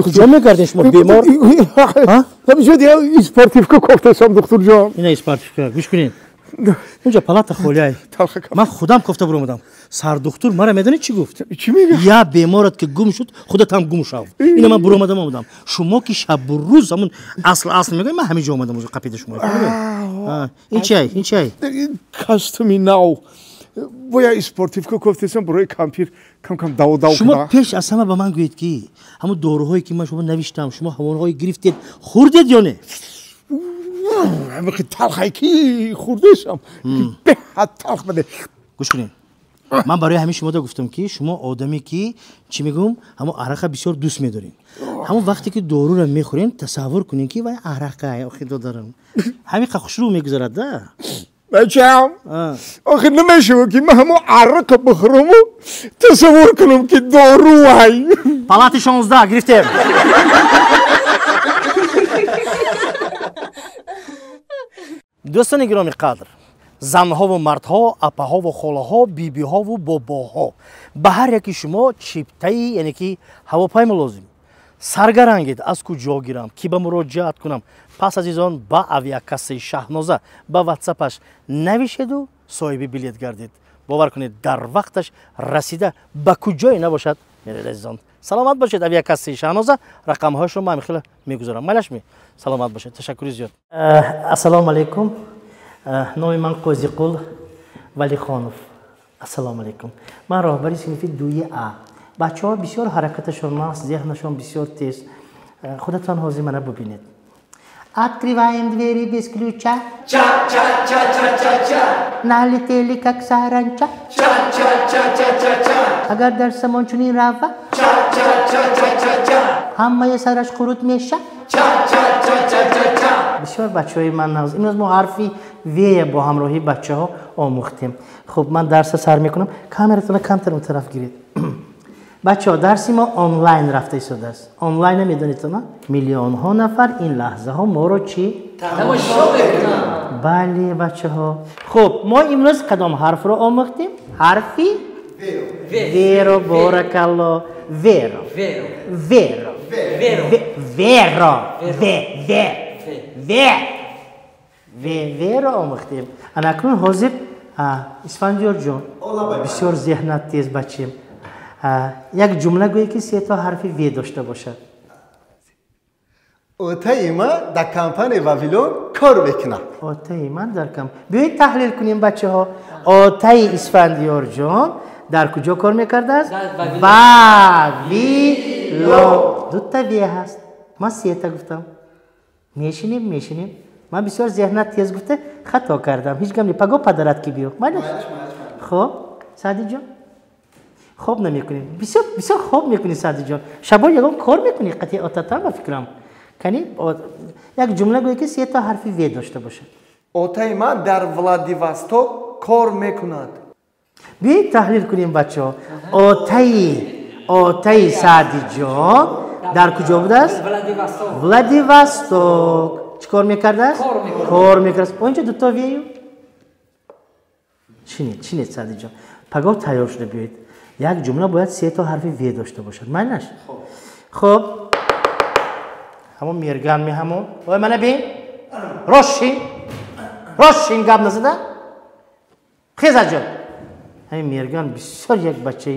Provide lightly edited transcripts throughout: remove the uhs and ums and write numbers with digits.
کجا میگردین شما بیمار؟ همیشه دیگه اسپارتیفکا گفتم دکتر جان. اینا اسپارتیفکا گوش کنین. اونجا پالات خولیای. من خودم گفته برام سر دکتر مرا میدونی چی گفت؟ چی میگه؟ یا بیمارت که گم شد خودت هم گم شو. اینا من برام اومدم. شما که شب و روز همون اصل میگم من همینجا اومدم اونجا قپیده شما. این چی؟ کاستومی ناو. باید اسپارتیفکا گفتم برای کامپیر کم داو شما پیش از همه به من گویید که همون داروهایی که من شما نوشتم شما همونهایی گرفتید خوردید یا نه؟ همه تلخی کی خوردشم به حد تلخ بده. گوش کنین من برای همین شما گفتم که شما آدمی که چی میگم همون عرق بسیار دوست میدارین. همون وقتی که دارو رو میخورین تصور کنین که وای عرق آخه دارم همین خوش رو میگذرد ده. بچه‌ام آخه نمیشه که من همون عرق بخورم و تصور کنم که دارو وای. پالات 16 گرفتیم. دوستان گرامی قدر، زنها و مردها، اپاها و خاله‌ها، بیبی‌ها و باباها، به هر یکی شما چیپتایی یعنی که هواپیما لازم سرگرانید از کجا گیرم کی به مراجعت کنم. پس عزیزان با اویاکاسه شهنازه با واتساپش نوشید و صاحب بلیط گردید. باور کنید در وقتش رسیده به کجای نباشد میرید عزیزان. سلامت باشید. اویاکاسه شهنازه رقم هاش رو من خیلی میگذارم. ملشمی سلامت باشید. تشکر زیاد. السلام علیکم. نام من قاضی قل ولی خانوف. السلام علیکم. من راهبری صنف 2A. بچه‌ها بسیار حرکتشون ماست، ذهنشون بسیار تیز. خودتان حاضر منو ببینید. Открываем двери без ключа. Ча-ча-ча-ча-ча-ча. Налетели как саранча. Ча-ча-ча-ча-ча-ча. Agar darsamon чунин рава. Ча-ча-ча-ча-ча-ча. Hammaye sarash qurut mesha. Ча-ча-ча-ча-ча-ча. بسیار بچه‌های من ناز. امروز ما حرفی وی با همراهی بچه‌ها آموختیم. خب من درس سر میکنم. کامراتون کمتر اون طرف گیرید. بچه ها درسی ما آنلاین رفته شده است. آنلاین میدونید ما میلیون ها نفر این لحظه ها ما رو چی؟ تماشا میکنن. بله بچه ها. خب ما امروز کدام حرف رو آموختیم؟ حرفی ویرو. بارک الله. ویرو. ویرو آموختیم. اکنون حاضر اسفندیار جان بسیار ذهنت تیز بچه یک جمله گویی که 3 تا حرف وی داشته باشد. اوتای ما در کمپانی واویلون کار میکنه. اوتای من در کمپانی. بیایید تحلیل کنیم بچه ها. اوتای اسفندیار جان در کجا کار میکرده است؟ واویلون. 2 تا وی هست. من 3 تا گفتم. میشینیم. من بسیار ذهنت تیز گفته خطا کردم. هیچ گم پگو پدرت کی بیو. خب سعدی جان خوب نمیکنید. بسیار خوب میکنید سعدی جان. شبا یکم کار میکنید قطعاتا با فکرم. کنی یک جمله گویی که 3 تا حرف وی داشته باشه. اوتای ما در ولادیواستوک کار میکند. بیایید تحلیل کنیم بچه ها. اوتای سعدی جان در کجا بوده است؟ ولادیواستوک. چی کار میکرده است؟ کار میکرده است. اونجا 2 تا ویو. چینید سعدی جان. پگاه تیار شده بیایید. یک جمله باید 3 تا حرف وی داشته باشد. معنیش خب همون میرگان می همون وای منو بین روشین گاب نزده خیزا جان. همین میرگان بسیار یک بچه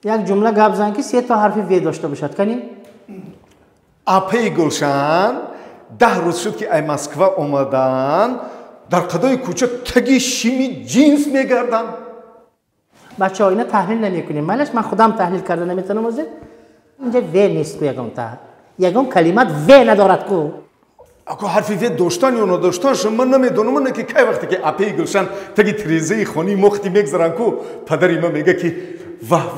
یک جمله گاب زن که 3 تا حرف وی داشته باشد. کنیم اپی گلشن 10 روز شد که ای مسکو اومدن در قدای کوچه تگی شیمی جینس میگردن. بچه ها اینا تحلیل نمی کنیم. من خودم تحلیل کرده نمیتونم وزید. اینجا وی نیست کو یکم کلمات وی ندارد کو. اگه حرفی وی داشتن یا نداشتنش من نمیدونم که کی وقتی که اپی گلشن تگی تریزه خونی مختی میگذارن کو پدری ما میگه که واه